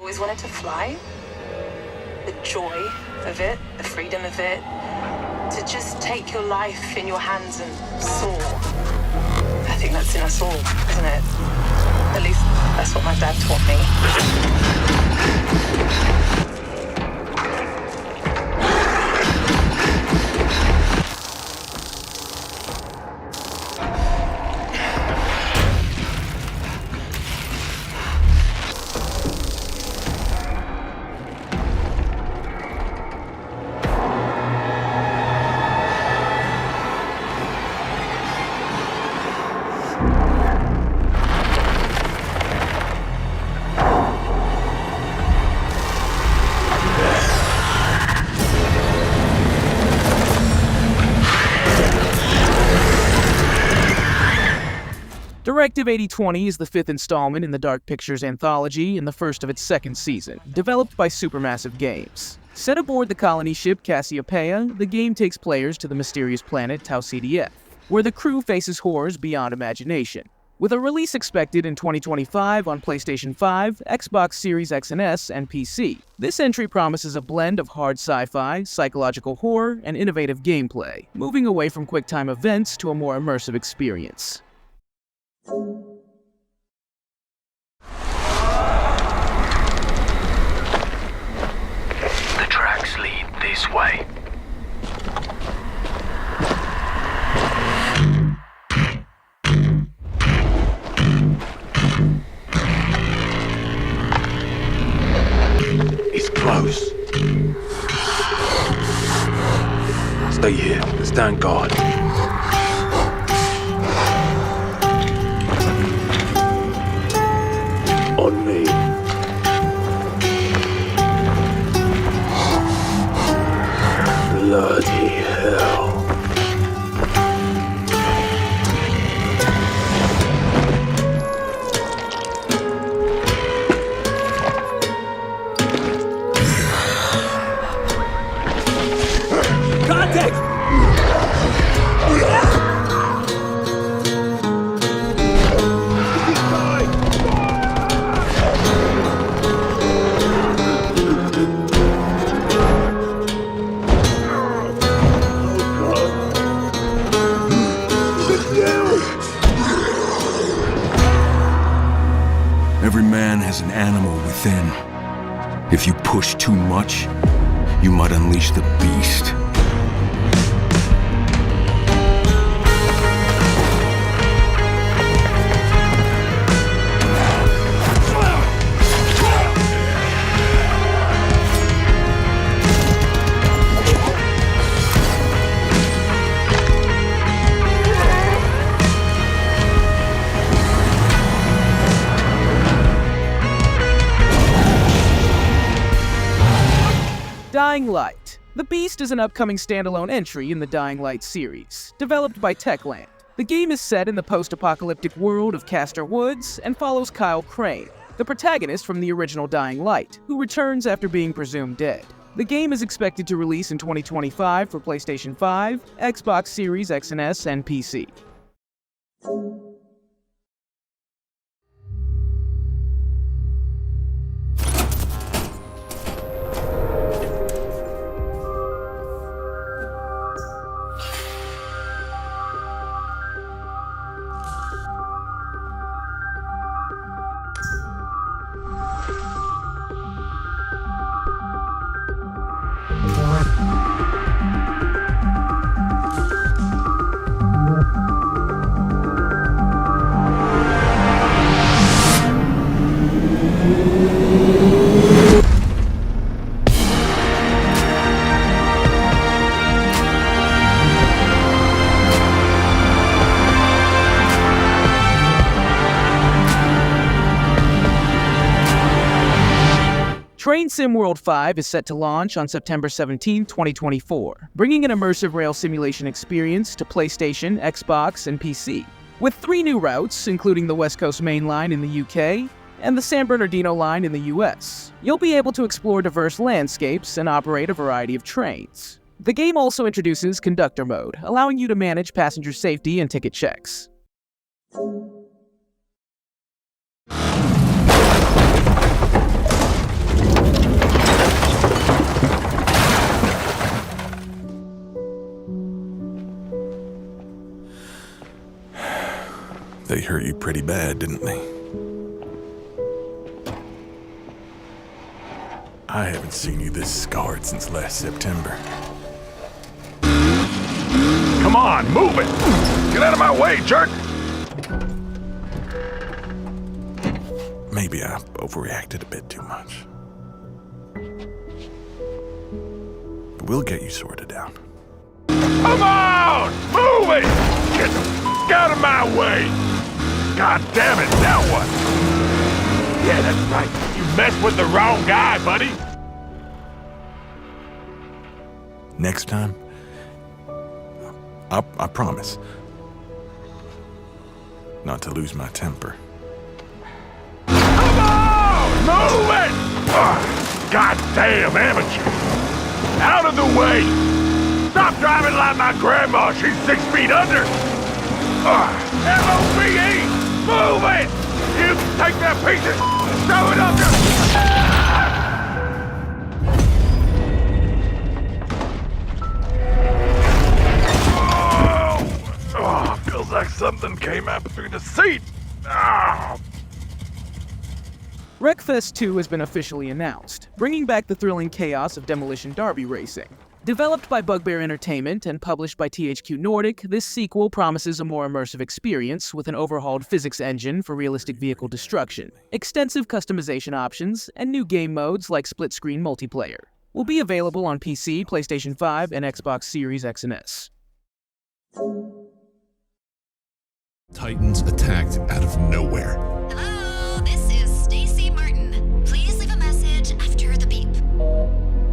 always wanted to fly. The joy of it, the freedom of it. To just take your life in your hands and soar. I think that's in us all, isn't it? At least that's what my dad taught me. Directive 8020 is the fifth installment in the Dark Pictures anthology and the first of its second season, developed by Supermassive Games. Set aboard the colony ship Cassiopeia, the game takes players to the mysterious planet Tau CDF, where the crew faces horrors beyond imagination. With a release expected in 2025 on PlayStation 5, Xbox Series X and S, and PC, this entry promises a blend of hard sci-fi, psychological horror, and innovative gameplay, moving away from quick-time events to a more immersive experience. The tracks lead this way. It's close. Stay here and stand guard. On me. Bloody hell. Contact! Every man has an animal within. If you push too much, you might unleash the beast. Dying Light. The Beast is an upcoming standalone entry in the Dying Light series, developed by Techland. The game is set in the post-apocalyptic world of Castor Woods and follows Kyle Crane, the protagonist from the original Dying Light, who returns after being presumed dead. The game is expected to release in 2025 for PlayStation 5, Xbox Series X and S, and PC. Train Sim World 5 is set to launch on September 17, 2024, bringing an immersive rail simulation experience to PlayStation, Xbox, and PC. With 3 new routes, including the West Coast Main Line in the UK and the San Bernardino Line in the US, you'll be able to explore diverse landscapes and operate a variety of trains. The game also introduces Conductor Mode, allowing you to manage passenger safety and ticket checks. hurt you pretty bad, didn't they? I haven't seen you this scarred since last September. Come on, move it! Get out of my way, jerk! Maybe I overreacted a bit too much. But we'll get you sorted out. Come on! Move it! Get the f*** out of my way! God damn it, now what? Yeah, that's right. You messed with the wrong guy, buddy. Next time, I promise not to lose my temper. Come on! Move it! Goddamn amateur! Out of the way! Stop driving like my grandma! She's 6 feet under! M-O-V-E! Move it! You take that piece of throw it up Oh, feels like something came up through the seat! Wreckfest 2 has been officially announced, bringing back the thrilling chaos of demolition derby racing. Developed by Bugbear Entertainment and published by THQ Nordic, this sequel promises a more immersive experience with an overhauled physics engine for realistic vehicle destruction, extensive customization options, and new game modes like split-screen multiplayer. Will be available on PC, PlayStation 5, and Xbox Series X and S. Titans attacked out of nowhere. Hello, this is Stacy Martin. Please leave a message after the beep.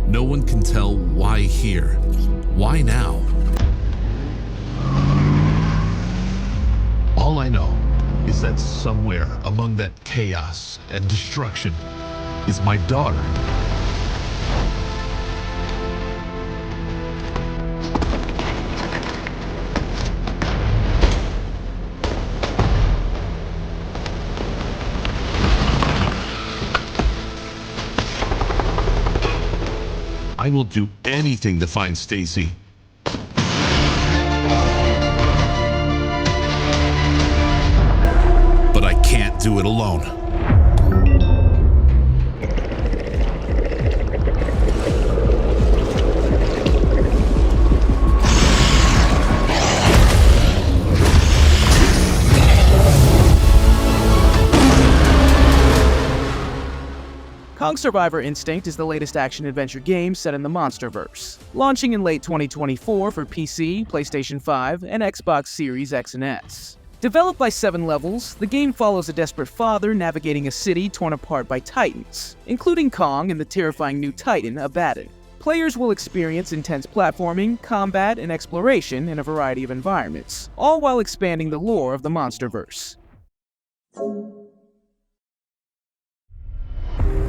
No one can tell why here. Why now? All I know is that somewhere among that chaos and destruction is my daughter. I will do anything to find Stacy. But I can't do it alone. Kong Survivor Instinct is the latest action-adventure game set in the Monsterverse, launching in late 2024 for PC, PlayStation 5, and Xbox Series X and S. Developed by 7 Levels, the game follows a desperate father navigating a city torn apart by titans, including Kong and the terrifying new titan, Abaddon. Players will experience intense platforming, combat, and exploration in a variety of environments, all while expanding the lore of the Monsterverse.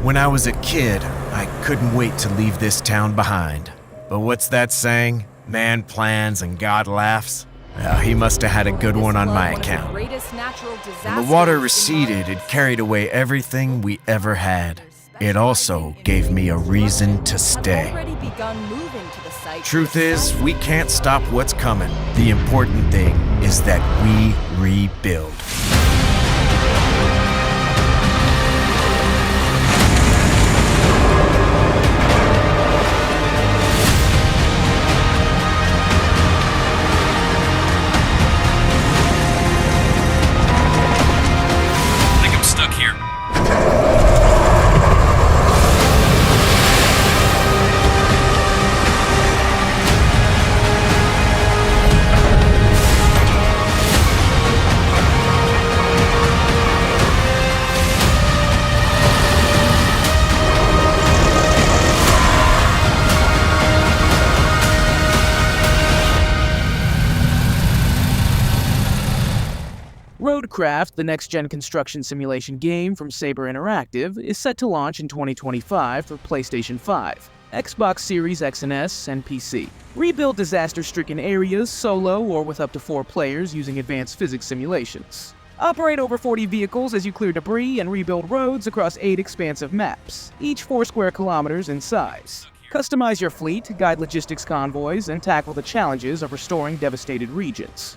When I was a kid, I couldn't wait to leave this town behind. But what's that saying? Man plans and God laughs? Well, he must have had a good one on my account. When the water receded, it carried away everything we ever had. It also gave me a reason to stay. Truth is, we can't stop what's coming. The important thing is that we rebuild. Roadcraft, the next-gen construction simulation game from Saber Interactive, is set to launch in 2025 for PlayStation 5, Xbox Series X and S, and PC. Rebuild disaster-stricken areas solo or with up to 4 players using advanced physics simulations. Operate over 40 vehicles as you clear debris and rebuild roads across 8 expansive maps, each 4 square kilometers in size. Customize your fleet, guide logistics convoys, and tackle the challenges of restoring devastated regions.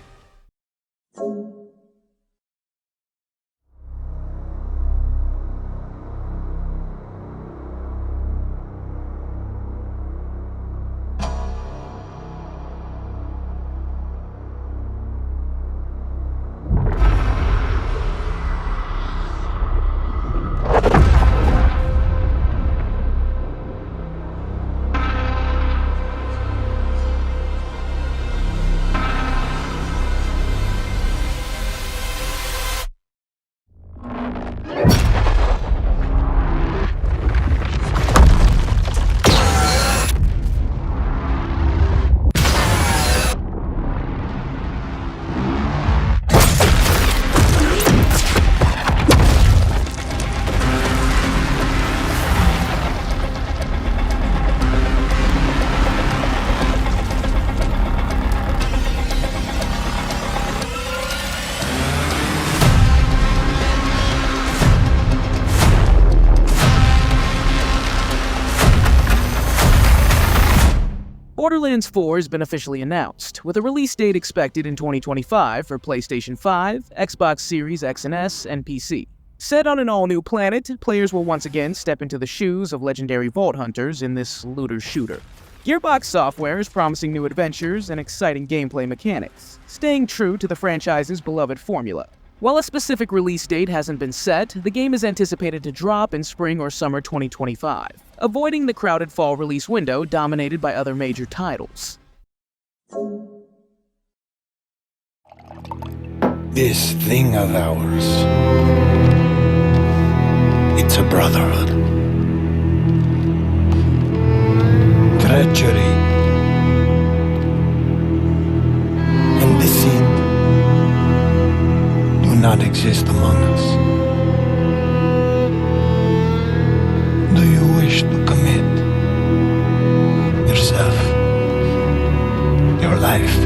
Borderlands 4 has been officially announced, with a release date expected in 2025 for PlayStation 5, Xbox Series X and S, and PC. Set on an all-new planet, players will once again step into the shoes of legendary vault hunters in this looter shooter. Gearbox Software is promising new adventures and exciting gameplay mechanics, staying true to the franchise's beloved formula. While a specific release date hasn't been set, the game is anticipated to drop in spring or summer 2025, avoiding the crowded fall release window dominated by other major titles. This thing of ours, it's a brotherhood. Treachery and deceit do not exist among us. Do you wish to commit yourself, your life,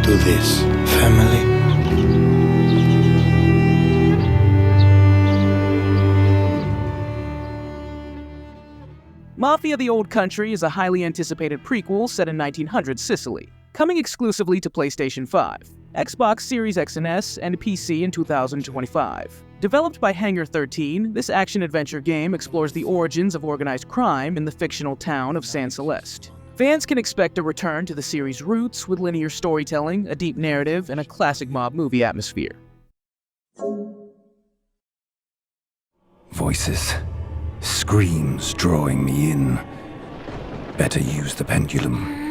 to this family? Mafia The Old Country is a highly anticipated prequel set in 1900s Sicily, coming exclusively to PlayStation 5, Xbox Series X and S, and PC in 2025. Developed by Hangar 13, this action-adventure game explores the origins of organized crime in the fictional town of San Celeste. Fans can expect a return to the series' roots with linear storytelling, a deep narrative, and a classic mob movie atmosphere. Voices. Screams drawing me in. Better use the pendulum.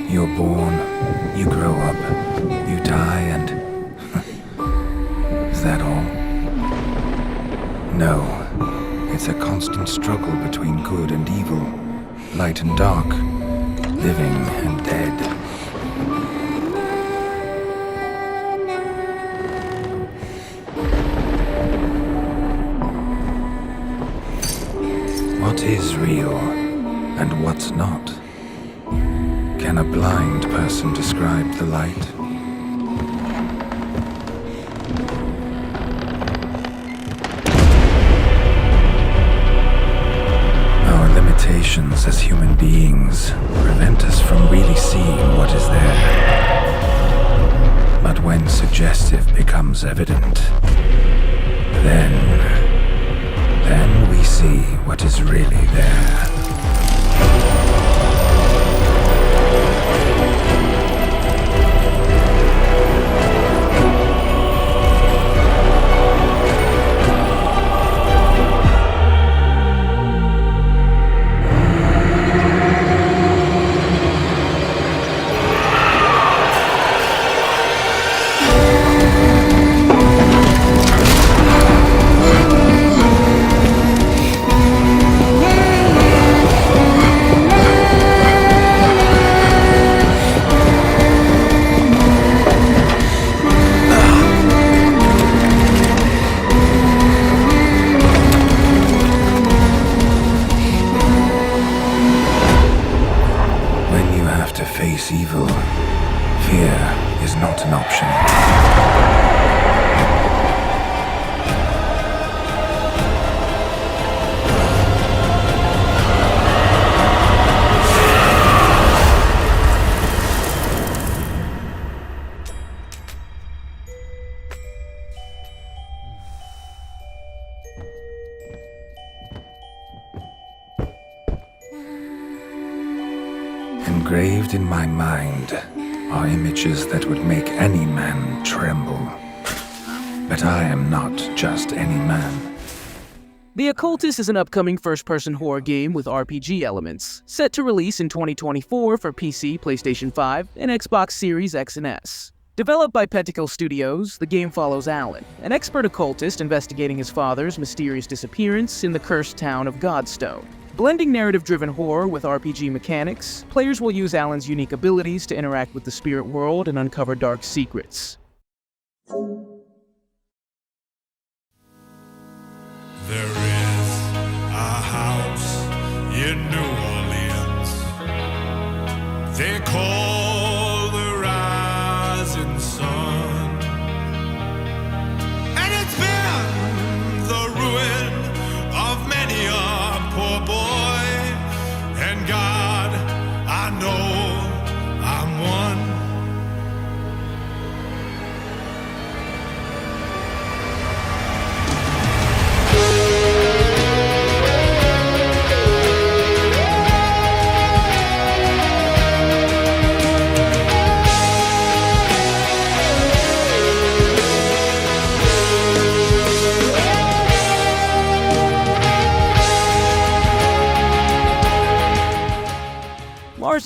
You're born, you grow up, you die, and... Is that all? No. It's a constant struggle between good and evil, light and dark, living and dead. What is real and what's not? Can a blind person describe the light? Our limitations as human beings prevent us from really seeing what is there. But when suggestive becomes evident, then we see what is really there. Face evil, fear is not an option. Engraved in my mind are images that would make any man tremble. But I am not just any man. The Occulist is an upcoming first-person horror game with RPG elements, set to release in 2024 for PC, PlayStation 5, and Xbox Series X and S. Developed by Pentacle Studios, the game follows Alan, an expert occultist investigating his father's mysterious disappearance in the cursed town of Godstone. Blending narrative-driven horror with RPG mechanics, players will use Alan's unique abilities to interact with the spirit world and uncover dark secrets. There is a house in New Orleans they call the Rising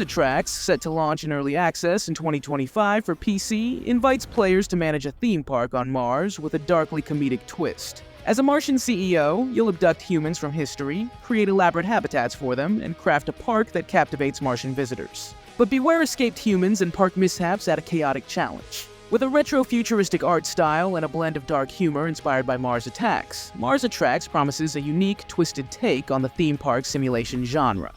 Mars Attacks, set to launch in early access in 2025 for PC, invites players to manage a theme park on Mars with a darkly comedic twist. As a Martian CEO, you'll abduct humans from history, create elaborate habitats for them, and craft a park that captivates Martian visitors. But beware escaped humans and park mishaps at a chaotic challenge. With a retro-futuristic art style and a blend of dark humor inspired by Mars Attacks, Mars Attacks promises a unique, twisted take on the theme park simulation genre.